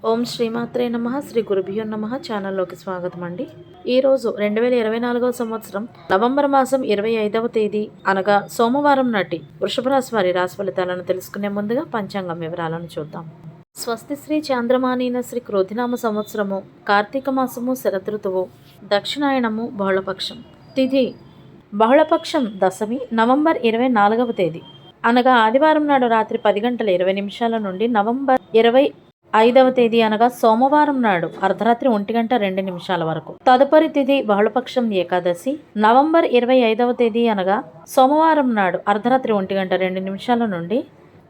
ఓం శ్రీమాత్రే నమః. శ్రీ గురుభ్యో నమః. ఛానల్లోకి స్వాగతం అండి. ఈరోజు 2024 సంవత్సరం నవంబర్ మాసం 25వ తేదీ అనగా సోమవారం నాటి వృషభ రాశి వారి రాశి ఫలితాలను తెలుసుకునే ముందుగా పంచాంగం వివరాలను చూద్దాం. స్వస్తి శ్రీ చాంద్రమానీన శ్రీ క్రోధినామ సంవత్సరము కార్తీక మాసము శరదృతువు దక్షిణాయనము బహుళపక్షం తిథి బహుళపక్షం దశమి నవంబర్ 24వ తేదీ అనగా ఆదివారం నాడు రాత్రి 10:20 నుండి నవంబర్ 25వ తేదీ అనగా సోమవారం నాడు అర్ధరాత్రి 1:02 వరకు. తదుపరి తిథి బహుళపక్షం ఏకాదశి నవంబర్ 25వ తేదీ అనగా సోమవారం నాడు అర్ధరాత్రి 1:02 నుండి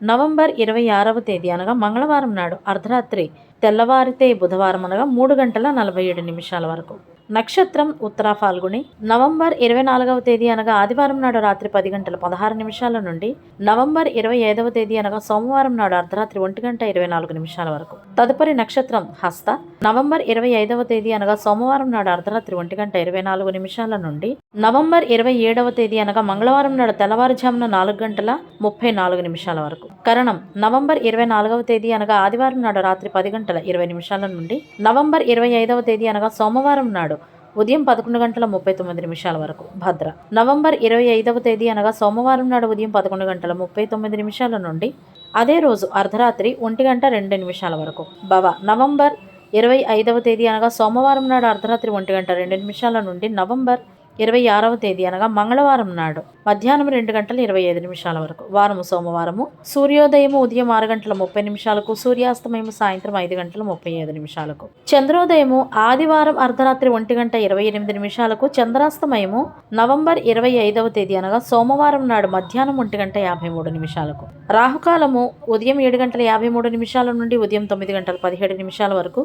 నవంబర్ 26వ తేదీ అనగా మంగళవారం నాడు అర్ధరాత్రి తెల్లవారితే బుధవారం అనగా 3:47 వరకు. నక్షత్రం ఉత్తరా ఫాల్గుని నవంబర్ 24వ తేదీ అనగా ఆదివారం నాడు రాత్రి 10:16 నుండి నవంబర్ 25వ తేదీ అనగా సోమవారం నాడు అర్ధరాత్రి 1:24 వరకు. తదుపరి నక్షత్రం హస్త నవంబర్ 25వ తేదీ అనగా సోమవారం నాడు అర్ధరాత్రి 1:24 నుండి నవంబర్ 27వ తేదీ అనగా మంగళవారం నాడు తెల్లవారుజామున 4:34 వరకు. కరణం నవంబర్ 24వ తేదీ అనగా ఆదివారం నాడు రాత్రి 10:20 నుండి నవంబర్ 25వ తేదీ అనగా సోమవారం నాడు ఉదయం 11:39 వరకు. భద్ర నవంబర్ 25వ తేదీ అనగా సోమవారం నాడు ఉదయం 11:39 నుండి అదే రోజు అర్ధరాత్రి 1:02 వరకు. భవ నవంబర్ 25వ తేదీ అనగా సోమవారం నాడు అర్ధరాత్రి 1:02 నుండి నవంబర్ 26వ తేదీ అనగా మంగళవారం నాడు మధ్యాహ్నం 2:25 వరకు. వారము సోమవారము. సూర్యోదయము ఉదయం 6:30 సూర్యాస్తమయము సాయంత్రం 5:35 చంద్రోదయము ఆదివారం అర్ధరాత్రి 1:28 చంద్రాస్తమయము నవంబర్ 25వ తేదీ అనగా సోమవారం నాడు మధ్యాహ్నం 1:53 రాహుకాలము ఉదయం 7:53 నుండి ఉదయం 9:17 వరకు.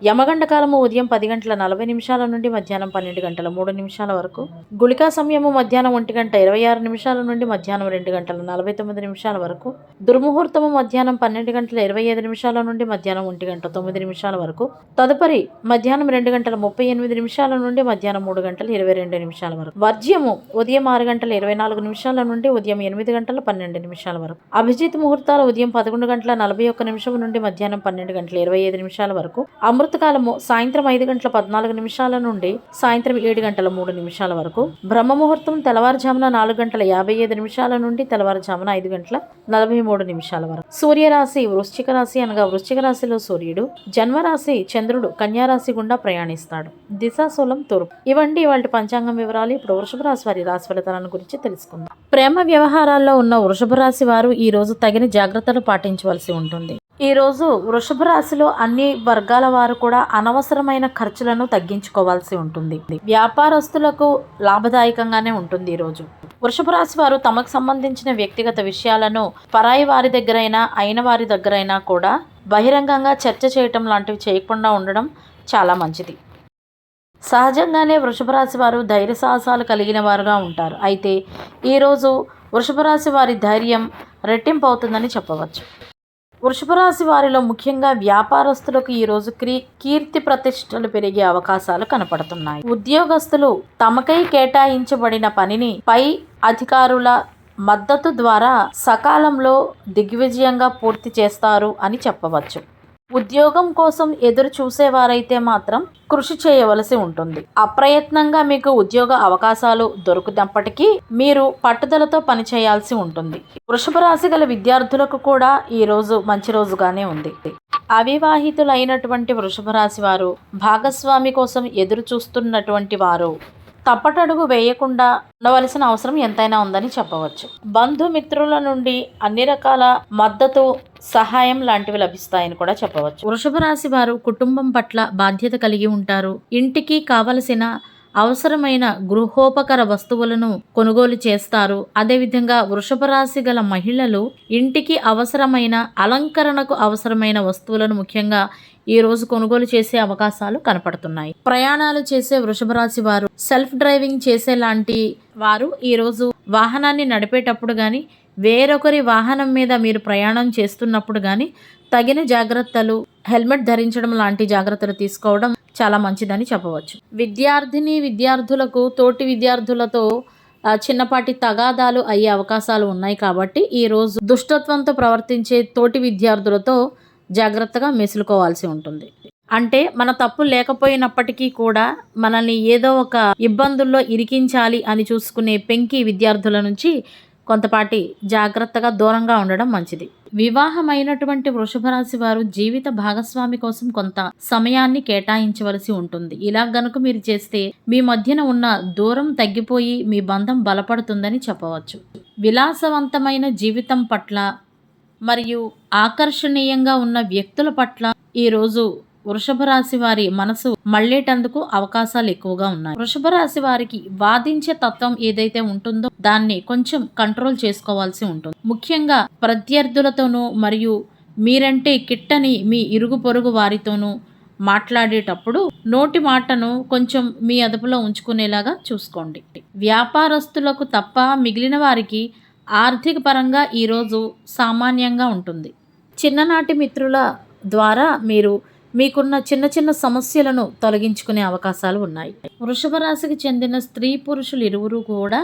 యమగండ కాలము ఉదయం 10:40 నుండి మధ్యాహ్నం 12:03 వరకు. గుళికా సమయము మధ్యాహ్నం 1:26 నుండి మధ్యాహ్నం 2:49 వరకు. దుర్ముహూర్తము మధ్యాహ్నం 12:25 నుండి మధ్యాహ్నం 1:09 వరకు. తదుపరి మధ్యాహ్నం 2:38 నుండి మధ్యాహ్నం 3:22 వరకు. వర్జ్యము ఉదయం 6:24 నుండి ఉదయం 8:12 వరకు. అభిజిత్ ముహూర్తాలు ఉదయం 11:41 నుండి మధ్యాహ్నం 12:25 వరకు. అమృతకాలము సాయంత్రం 5:14 నుండి సాయంత్రం 7:03 వరకు. బ్రహ్మ ముహూర్తం తెల్లవారుజామున 4:55 నుండి తెల్లవారుజామున 5:43 వరకు. సూర్యరాశి వృశ్చిక రాశి అనగా వృశ్చిక రాశిలో సూర్యుడు జన్మరాశి చంద్రుడు కన్యారాశి గుండా ప్రయాణిస్తాడు. దిశాశూలం తూర్పు. ఇవండి వాటి పంచాంగం వివరాలు. ఇప్పుడు వృషభ రాశి వారి రాశి ఫలితాలను గురించి తెలుసుకుందాం. ప్రేమ వ్యవహారాల్లో ఉన్న వృషభ రాశి వారు ఈ రోజు తగిన జాగ్రత్తలు పాటించవలసి ఉంటుంది. ఈ రోజు వృషభ రాశిలో అన్ని వర్గాల వారు కూడా అనవసరమైన ఖర్చులను తగ్గించుకోవాల్సి ఉంటుంది. వ్యాపారస్తులకు లాభదాయకంగానే ఉంటుంది. ఈ రోజు వృషభ రాశి వారు తమకు సంబంధించిన వ్యక్తిగత విషయాలను పరాయి వారి దగ్గరైనా అయిన వారి దగ్గరైనా కూడా బహిరంగంగా చర్చ చేయటం లాంటివి చేయకుండా ఉండడం చాలా మంచిది. సహజంగానే వృషభ రాశి వారు ధైర్య సాహసాలు కలిగిన వారుగా ఉంటారు. అయితే ఈరోజు వృషభ రాశి వారి ధైర్యం రెట్టింపు అవుతుందని చెప్పవచ్చు. వృషభ రాశి వారిలో ముఖ్యంగా వ్యాపారస్తులకు ఈరోజు కీర్తి ప్రతిష్టలు పెరిగే అవకాశాలు కనపడుతున్నాయి. ఉద్యోగస్తులు తమకై కేటాయించబడిన పనిని పై అధికారుల మద్దతు ద్వారా సకాలంలో దిగ్విజయంగా పూర్తి చేస్తారు అని చెప్పవచ్చు. ఉద్యోగం కోసం ఎదురు చూసేవారైతే మాత్రం కృషి చేయవలసి ఉంటుంది. అప్రయత్నంగా మీకు ఉద్యోగ అవకాశాలు దొరికినప్పటికీ మీరు పట్టుదలతో పనిచేయాల్సి ఉంటుంది. వృషభ రాశి గల విద్యార్థులకు కూడా ఈ రోజు మంచి రోజుగానే ఉంది. అవివాహితులైనటువంటి వృషభ రాశి వారు భాగస్వామి కోసం ఎదురు చూస్తున్నటువంటి వారు తప్పటడుగు వేయకుండా ఉండవలసిన అవసరం ఎంతైనా ఉందని చెప్పవచ్చు. బంధుమిత్రుల నుండి అన్ని రకాల మద్దతు సహాయం లాంటివి లభిస్తాయని కూడా చెప్పవచ్చు. వృషభ రాశి వారు కుటుంబం పట్ల బాధ్యత కలిగి ఉంటారు. ఇంటికి కావలసిన అవసరమైన గృహోపకర వస్తువులను కొనుగోలు చేస్తారు. అదేవిధంగా వృషభ రాశి గల మహిళలు ఇంటికి అవసరమైన అలంకరణకు అవసరమైన వస్తువులను ముఖ్యంగా ఈ రోజు కొనుగోలు చేసే అవకాశాలు కనపడుతున్నాయి. ప్రయాణాలు చేసే వృషభ రాశి వారు సెల్ఫ్ డ్రైవింగ్ చేసే లాంటి వారు ఈ రోజు వాహనాన్ని నడిపేటప్పుడు కానీ వేరొకరి వాహనం మీద మీరు ప్రయాణం చేస్తున్నప్పుడు కానీ తగిన జాగ్రత్తలు హెల్మెట్ ధరించడం లాంటి జాగ్రత్తలు తీసుకోవడం చాలా మంచిదని చెప్పవచ్చు. విద్యార్థులకు తోటి విద్యార్థులతో చిన్నపాటి తగాదాలు అయ్యే అవకాశాలు ఉన్నాయి. కాబట్టి ఈరోజు దుష్టత్వంతో ప్రవర్తించే తోటి విద్యార్థులతో జాగ్రత్తగా మెసులుకోవాల్సి ఉంటుంది. అంటే మన తప్పు లేకపోయినప్పటికీ కూడా మనల్ని ఏదో ఒక ఇబ్బందుల్లో ఇరికించాలి అని చూసుకునే పెంకి విద్యార్థుల నుంచి కొంతపాటి జాగ్రత్తగా దూరంగా ఉండడం మంచిది. వివాహమైనటువంటి వృషభ రాశి వారు జీవిత భాగస్వామి కోసం కొంత సమయాన్ని కేటాయించవలసి ఉంటుంది. ఇలా గనుక మీరు చేస్తే మీ మధ్యన ఉన్న దూరం తగ్గిపోయి మీ బంధం బలపడుతుందని చెప్పవచ్చు. విలాసవంతమైన జీవితం పట్ల మరియు ఆకర్షణీయంగా ఉన్న వ్యక్తుల పట్ల ఈరోజు వృషభ రాశి వారి మనసు మళ్ళేటందుకు అవకాశాలు ఎక్కువగా ఉన్నాయి. వృషభ రాశి వారికి వాదించే తత్వం ఏదైతే ఉంటుందో దాన్ని కొంచెం కంట్రోల్ చేసుకోవాల్సి ఉంటుంది. ముఖ్యంగా ప్రత్యర్థులతోనూ మరియు మీరంటే కిట్టని మీ ఇరుగు పొరుగు వారితోనూ మాట్లాడేటప్పుడు నోటి మాటను కొంచెం మీ అదుపులో ఉంచుకునేలాగా చూసుకోండి. వ్యాపారస్తులకు తప్ప మిగిలిన వారికి ఆర్థిక పరంగా ఈరోజు సామాన్యంగా ఉంటుంది. చిన్ననాటి మిత్రుల ద్వారా మీరు మీకున్న చిన్న చిన్న సమస్యలను తొలగించుకునే అవకాశాలు ఉన్నాయి. వృషభ రాశికి చెందిన స్త్రీ పురుషులు ఇరువురు కూడా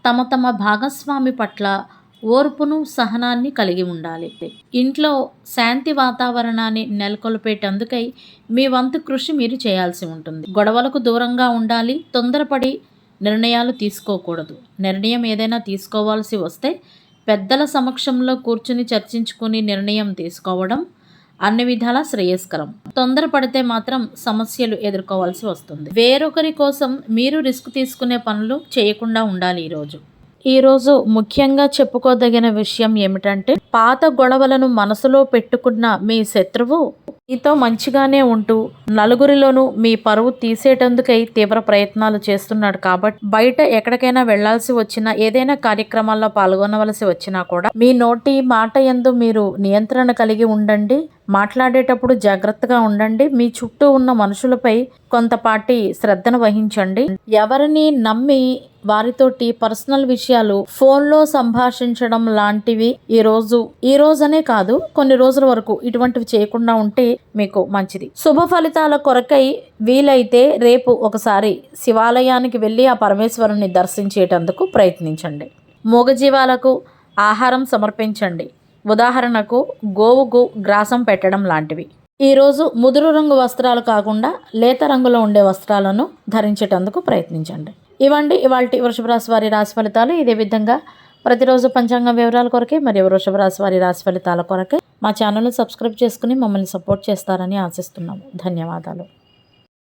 తమ తమ భాగస్వామి పట్ల ఓర్పును సహనాన్ని కలిగి ఉండాలి. ఇంట్లో శాంతి వాతావరణాన్ని నెలకొల్పేటందుకై మీ వంతు కృషి మీరు చేయాల్సి ఉంటుంది. గొడవలకు దూరంగా ఉండాలి. తొందరపడి నిర్ణయాలు తీసుకోకూడదు. నిర్ణయం ఏదైనా తీసుకోవాల్సి వస్తే పెద్దల సమక్షంలో కూర్చుని చర్చించుకుని నిర్ణయం తీసుకోవడం అన్ని విధాలా శ్రేయస్కరం. తొందరపడితే మాత్రం సమస్యలు ఎదుర్కోవాల్సి వస్తుంది. వేరొకరి కోసం మీరు రిస్క్ తీసుకునే పనులు చేయకుండా ఉండాలి. ఈరోజు ముఖ్యంగా చెప్పుకోదగిన విషయం ఏమిటంటే, పాత గొడవలను మనసులో పెట్టుకున్న మీ శత్రువు మీతో మంచిగానే ఉంటూ నలుగురిలోనూ మీ పరువు తీసేటందుకై తీవ్ర ప్రయత్నాలు చేస్తున్నాడు. కాబట్టి బయట ఎక్కడికైనా వెళ్లాల్సి వచ్చినా, ఏదైనా కార్యక్రమాల్లో పాల్గొనవలసి వచ్చినా కూడా మీ నోటి మాట యందు మీరు నియంత్రణ కలిగి ఉండండి. మాట్లాడేటప్పుడు జాగ్రత్తగా ఉండండి. మీ చుట్టూ ఉన్న మనుషులపై కొంతపాటి శ్రద్ధను వహించండి. ఎవరిని నమ్మి వారితోటి పర్సనల్ విషయాలు ఫోన్లో సంభాషించడం లాంటివి ఈ రోజనే కాదు, కొన్ని రోజుల వరకు ఇటువంటివి చేయకుండా ఉంటే మీకు మంచిది. శుభ ఫలితాల కొరకై వీలైతే రేపు ఒకసారి శివాలయానికి వెళ్ళి ఆ పరమేశ్వరుని దర్శించేటందుకు ప్రయత్నించండి. మూగజీవాలకు ఆహారం సమర్పించండి. ఉదాహరణకు గోవుకు గ్రాసం పెట్టడం లాంటివి. ఈరోజు ముదురు రంగు వస్త్రాలు కాకుండా లేత రంగులో ఉండే వస్త్రాలను ధరించేటందుకు ప్రయత్నించండి. ఇవ్వండి ఇవాల్టి వృషభ రాశి వారి రాశి ఫలితాలు. ఇదే విధంగా ప్రతిరోజు పంచాంగ వివరాల కొరకే మరియు వృషభ రాశి వారి రాశి ఫలితాల కొరకే మా ఛానల్ను సబ్స్క్రైబ్ చేసుకుని మమ్మల్ని సపోర్ట్ చేస్తారని ఆశిస్తున్నాము. ధన్యవాదాలు.